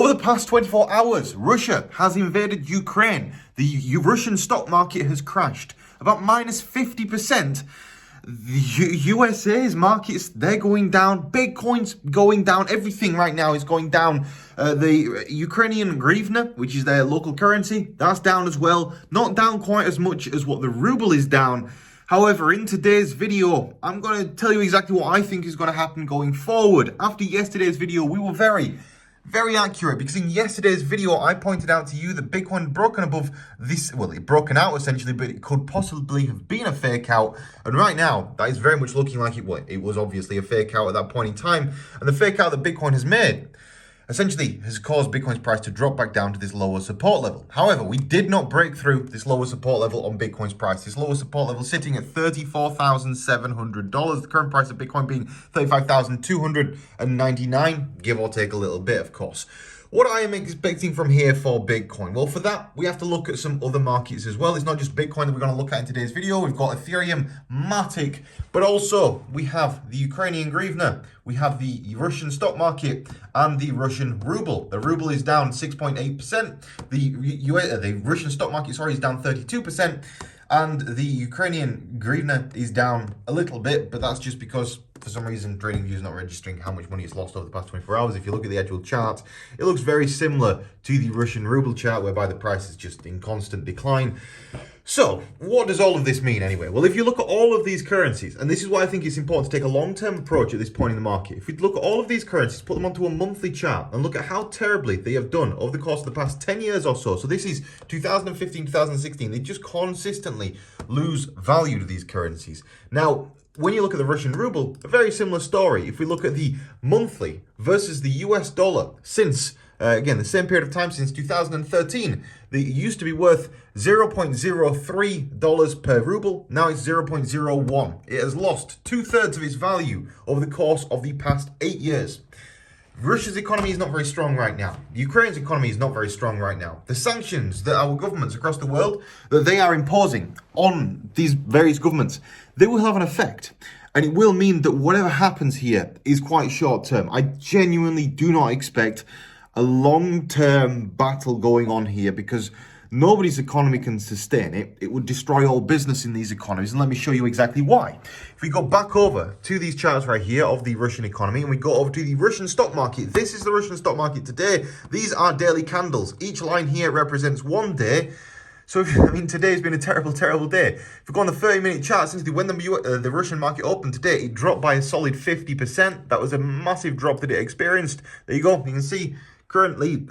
Over the past 24 hours, Russia has invaded Ukraine. The Russian stock market has crashed about minus 50%. The USA's markets, they're going down. Bitcoin's going down. Everything right now is going down. The Ukrainian hryvnia, which is their local currency, that's down as well. Not down quite as much as what the ruble is down. However, in today's video, I'm going to tell you exactly what I think is going to happen going forward. After yesterday's video, we were very accurate, because in yesterday's video, I pointed out to you that Bitcoin had broken above this, well, it broken out essentially, but it could possibly have been a fake out. And right now, that is very much looking like it was obviously a fake out at that point in time. And the fake out that Bitcoin has made essentially has caused Bitcoin's price to drop back down to this lower support level. However, we did not break through this lower support level on Bitcoin's price. This lower support level sitting at $34,700. The current price of Bitcoin being $35,299, give or take a little bit, of course. What I am expecting from here for Bitcoin? Well, for that, we have to look at some other markets as well. It's not just Bitcoin that we're going to look at in today's video. We've got Ethereum, Matic, but also we have the Ukrainian hryvnia, we have the Russian stock market, and the Russian ruble. The ruble is down 6.8%. The Russian stock market, is down 32%. And the Ukrainian hryvnia is down a little bit, but that's just because for some reason TradingView is not registering how much money it's lost over the past 24 hours. If you look at the actual chart, it looks very similar to the Russian ruble chart, whereby the price is just in constant decline. So, what does all of this mean anyway? Well, if you look at all of these currencies, and this is why I think it's important to take a long-term approach at this point in the market. If we look at all of these currencies, put them onto a monthly chart, and look at how terribly they have done over the course of the past 10 years or so. So this is 2015, 2016. They just consistently lose value to these currencies. Now, when you look at the Russian ruble, a very similar story. If we look at the monthly versus the US dollar since, again, the same period of time since 2013, it used to be worth $0.03 per ruble. Now it's 0.01. It has lost 2/3 of its value over the course of the past 8 years. Russia's economy is not very strong right now. Ukraine's economy is not very strong right now. The sanctions that our governments across the world, that they are imposing on these various governments, they will have an effect. And it will mean that whatever happens here is quite short term. I genuinely do not expect a long-term battle going on here, because nobody's economy can sustain it. It would destroy all business in these economies. And let me show you exactly why. If we go back over to these charts right here of the Russian economy, and we go over to the Russian stock market, this is the Russian stock market today. These are daily candles. Each line here represents one day. So, today's been a terrible day. If we go on the 30-minute chart, essentially when the Russian market opened today, it dropped by a solid 50%. That was a massive drop that it experienced. There you go. You can see currently,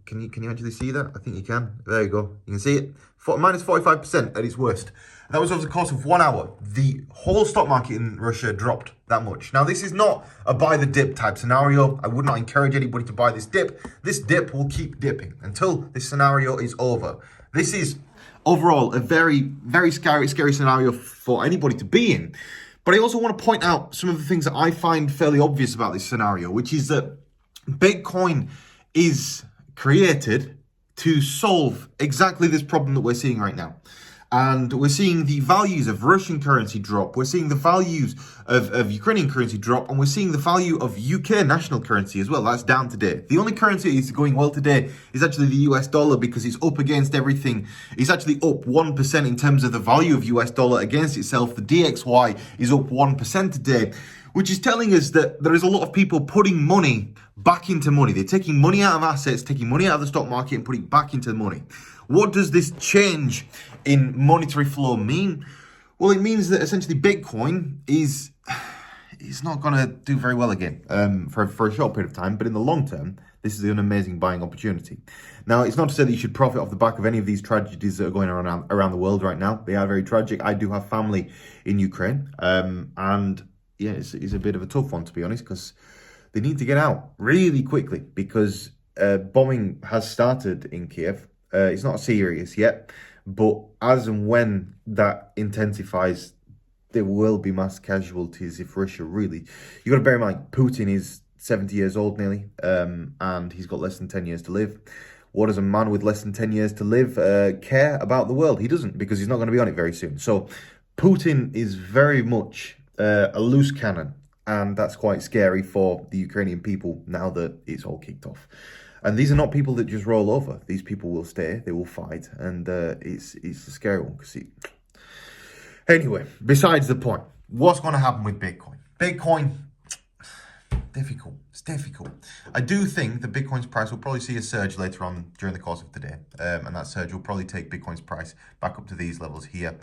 can you actually see that? I think you can. There you go. You can see it. Minus 45% at its worst. That was over the course of 1 hour. The whole stock market in Russia dropped that much. Now, this is not a buy the dip type scenario. I would not encourage anybody to buy this dip. This dip will keep dipping until this scenario is over. This is overall a very scary scenario for anybody to be in. But I also want to point out some of the things that I find fairly obvious about this scenario, which is that Bitcoin is created to solve exactly this problem that we're seeing right now. And we're seeing the values of Russian currency drop. We're seeing the values of Ukrainian currency drop. And we're seeing the value of UK national currency as well. That's down today. The only currency that is going well today is actually the US dollar, because it's up against everything. It's actually up 1% in terms of the value of US dollar against itself. The DXY is up 1% today, which is telling us that there is a lot of people putting money back into money. They're taking money out of assets, taking money out of the stock market and putting it back into money. What does this change in monetary flow mean? Well, it means that essentially Bitcoin is not going to do very well again for a short period of time. But in the long term, this is an amazing buying opportunity. Now, it's not to say that you should profit off the back of any of these tragedies that are going around the world right now. They are very tragic. I do have family in Ukraine. And yeah, it's a bit of a tough one, to be honest, because they need to get out really quickly, because bombing has started in Kiev. It's not serious yet, but as and when that intensifies, there will be mass casualties if Russia really... You got to bear in mind, Putin is 70 years old nearly, and he's got less than 10 years to live. What does a man with less than 10 years to live care about the world? He doesn't, because he's not going to be on it very soon. So Putin is very much a loose cannon, and that's quite scary for the Ukrainian people now that it's all kicked off. And these are not people that just roll over. These people will stay, they will fight, and it's a scary one. Anyway, besides the point, what's going to happen with Bitcoin? Bitcoin, difficult. It's difficult. I do think that Bitcoin's price will probably see a surge later on during the course of the day. And that surge will probably take Bitcoin's price back up to these levels here.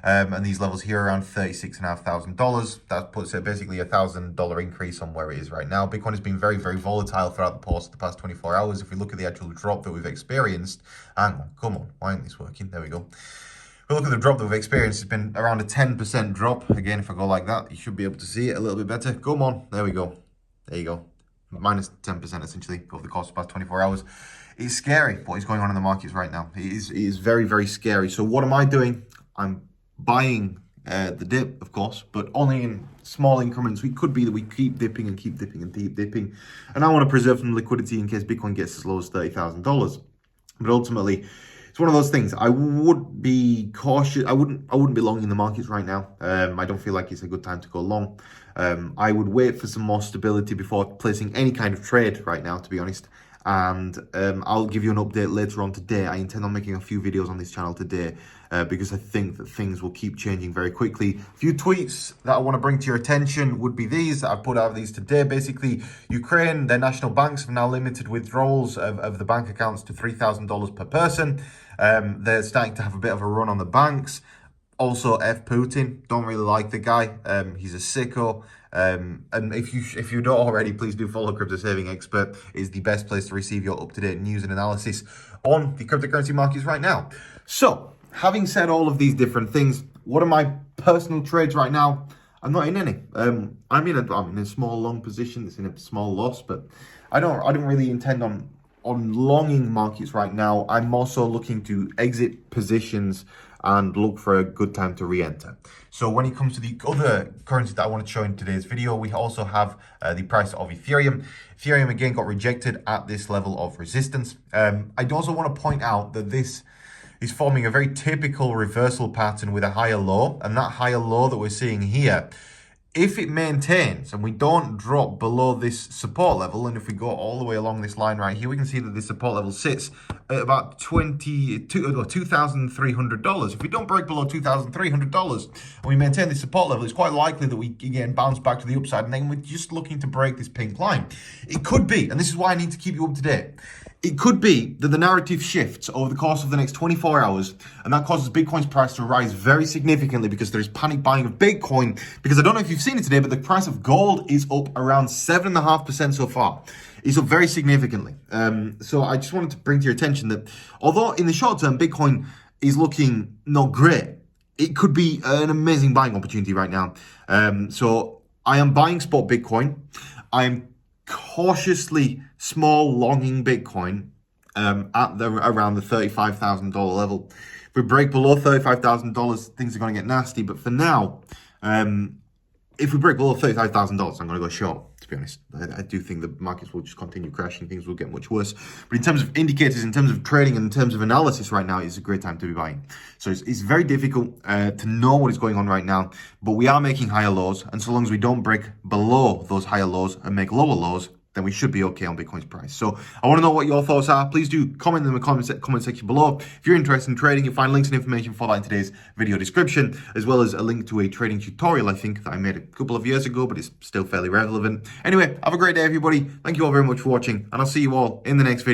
And these levels here are around $36,500. That puts it basically $1,000 increase on where it is right now. Bitcoin has been very, very volatile throughout the course of the past 24 hours. If we look at the actual drop that we've experienced, hang on, come on, why isn't this working? There we go. If we look at the drop that we've experienced, it's been around a 10% drop. Again, if I go like that, you should be able to see it a little bit better. Come on, there we go. There you go. Minus 10% essentially over the course of the past 24 hours. It's scary what is going on in the markets right now. It is very, very scary. So what am I doing? I'm buying the dip, of course, but only in small increments. It could be that we keep dipping and keep dipping and keep dipping. And I want to preserve some liquidity in case Bitcoin gets as low as $30,000. But ultimately, it's one of those things. I would be cautious. I wouldn't be long in the markets right now. I don't feel like it's a good time to go long. I would wait for some more stability before placing any kind of trade right now, to be honest. And I'll give you an update later on today. I intend on making a few videos on this channel today because I think that things will keep changing very quickly. A few tweets that I want to bring to your attention would be these that I've put out these today. Basically, Ukraine, their national banks have now limited withdrawals of the bank accounts to $3,000 per person. They're starting to have a bit of a run on the banks. Also, F. Putin, don't really like the guy. He's a sicko. And if you don't already, please do follow Crypto Saving Expert. It's the best place to receive your up-to-date news and analysis on the cryptocurrency markets right now. So, having said all of these different things, what are my personal trades right now? I'm not in any. I'm in a small long position. It's in a small loss, but I don't really intend on longing markets right now. I'm also looking to exit positions and look for a good time to re-enter. So when it comes to the other currencies that I want to show in today's video, we also have the price of Ethereum. Ethereum again got rejected at this level of resistance. I also want to point out that this is forming a very typical reversal pattern with a higher low, and that higher low that we're seeing here, if it maintains and we don't drop below this support level, and if we go all the way along this line right here, we can see that this support level sits at about $2,300. If we don't break below $2,300 and we maintain this support level, it's quite likely that we again bounce back to the upside, and then we're just looking to break this pink line. It could be, and this is why I need to keep you up to date, it could be that the narrative shifts over the course of the next 24 hours, and that causes Bitcoin's price to rise very significantly because there is panic buying of Bitcoin. Because I don't know if you've seen it today, but the price of gold is up around 7.5% so far. It's up very significantly. So I just wanted to bring to your attention that although in the short term, Bitcoin is looking not great, it could be an amazing buying opportunity right now. So I am buying spot Bitcoin. I'm cautiously small longing Bitcoin at around the $35,000 level. If we break below $35,000, things are going to get nasty. But for now, if we break below $35,000, I'm going to go short, to be honest. I do think the markets will just continue crashing. Things will get much worse. But in terms of indicators, in terms of trading, and in terms of analysis right now, it's a great time to be buying. So it's very difficult to know what is going on right now. But we are making higher lows. And so long as we don't break below those higher lows and make lower lows, then we should be okay on Bitcoin's price. So I want to know what your thoughts are. Please do comment in the comment section below. If you're interested in trading, you'll find links and information for that in today's video description, as well as a link to a trading tutorial, I think, that I made a couple of years ago, but it's still fairly relevant. Anyway, have a great day, everybody. Thank you all very much for watching, and I'll see you all in the next video.